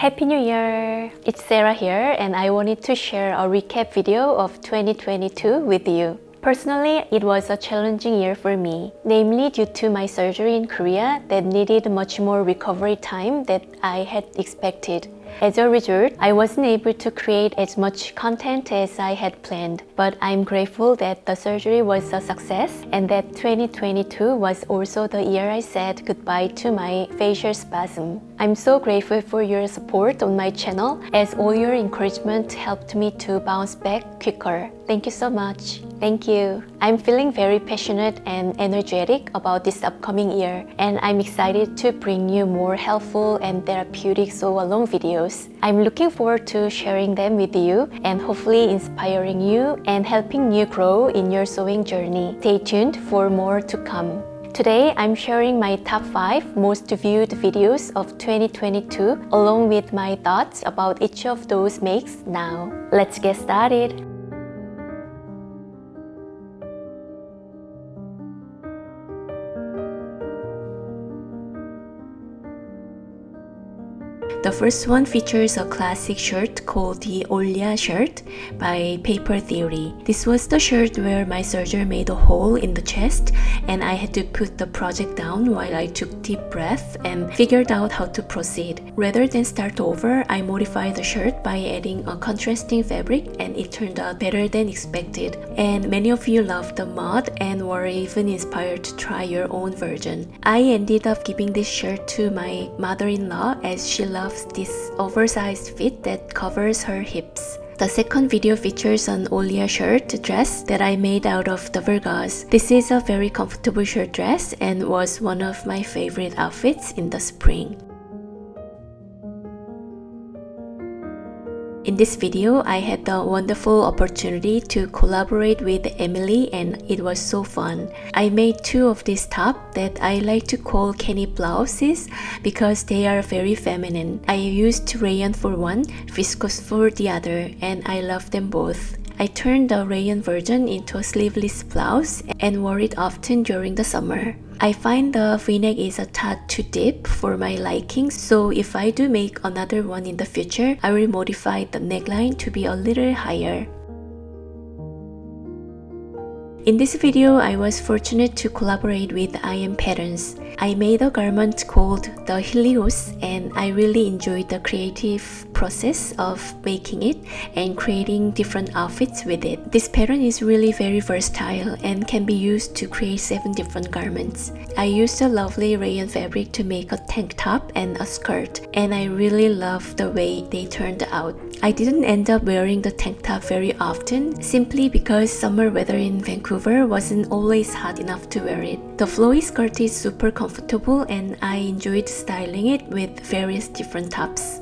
Happy New Year! It's Sarah here, and I wanted to share a recap video of 2022 with you. Personally, it was a challenging year for me, namely due to my surgery in Korea that needed much more recovery time than I had expected. As a result, I wasn't able to create as much content as I had planned, but I'm grateful that the surgery was a success and that 2022 was also the year I said goodbye to my facial spasm. I'm so grateful for your support on my channel, as all your encouragement helped me to bounce back quicker. Thank you so much. Thank you. I'm feeling very passionate and energetic about this upcoming year, and I'm excited to bring you more helpful and therapeutic sew-along videos. I'm looking forward to sharing them with you and hopefully inspiring you and helping you grow in your sewing journey. Stay tuned for more to come. Today, I'm sharing my top 5 most viewed videos of 2022 along with my thoughts about each of those makes now. Let's get started. The first one features a classic shirt called the Olia Shirt by Paper Theory. This was the shirt where my surgeon made a hole in the chest and I had to put the project down while I took deep breath and figured out how to proceed. Rather than start over, I modified the shirt by adding a contrasting fabric and it turned out better than expected. And many of you loved the mod and were even inspired to try your own version. I ended up giving this shirt to my mother-in-law as she loves this oversized fit that covers her hips. The second video features an Olia shirt dress that I made out of double gauze. This is a very comfortable shirt dress and was one of my favorite outfits in the spring. In this video, I had the wonderful opportunity to collaborate with Emily and it was so fun. I made 2 of these tops that I like to call canny blouses because they are very feminine. I used rayon for one, viscose for the other, and I love them both. I turned the rayon version into a sleeveless blouse and wore it often during the summer. I find the v-neck is a tad too deep for my liking, so if I do make another one in the future, I will modify the neckline to be a little higher. In this video, I was fortunate to collaborate with IM Patterns. I made a garment called the Helios and I really enjoyed the creative process of making it and creating different outfits with it. This pattern is really very versatile and can be used to create 7 different garments. I used a lovely rayon fabric to make a tank top and a skirt, and I really love the way they turned out. I didn't end up wearing the tank top very often simply because summer weather in Vancouver wasn't always hot enough to wear it. The flowy skirt is super comfortable and I enjoyed styling it with various different tops.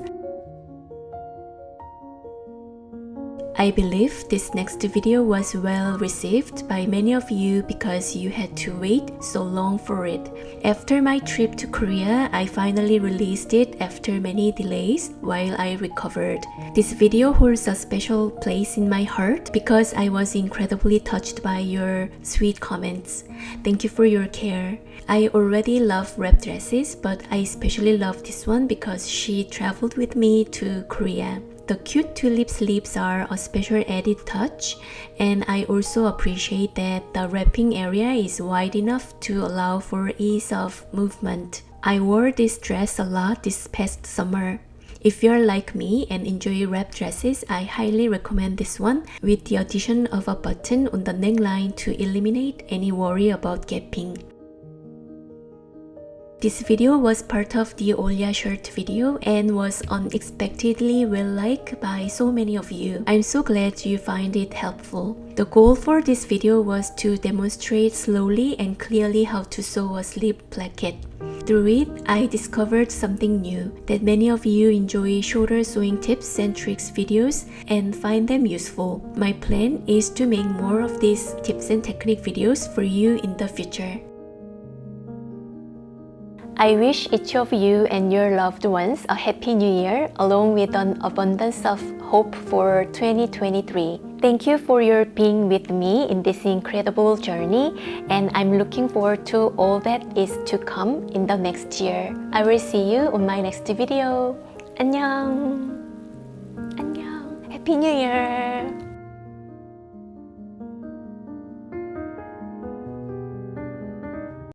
I believe this next video was well received by many of you because you had to wait so long for it. After my trip to Korea, I finally released it after many delays while I recovered. This video holds a special place in my heart because I was incredibly touched by your sweet comments. Thank you for your care. I already love wrap dresses, but I especially love this one because she traveled with me to Korea. The cute tulip sleeves are a special added touch, and I also appreciate that the wrapping area is wide enough to allow for ease of movement. I wore this dress a lot this past summer. If you're like me and enjoy wrap dresses, I highly recommend this one with the addition of a button on the neckline to eliminate any worry about gapping. This video was part of the Olia Shirt video and was unexpectedly well-liked by so many of you. I'm so glad you find it helpful. The goal for this video was to demonstrate slowly and clearly how to sew a sleeve placket. Through it, I discovered something new, that many of you enjoy shorter sewing tips and tricks videos and find them useful. My plan is to make more of these tips and technique videos for you in the future. I wish each of you and your loved ones a happy new year along with an abundance of hope for 2023. Thank you for your being with me in this incredible journey, and I'm looking forward to all that is to come in the next year. I will see you on my next video. 안녕. 안녕. Happy New Year.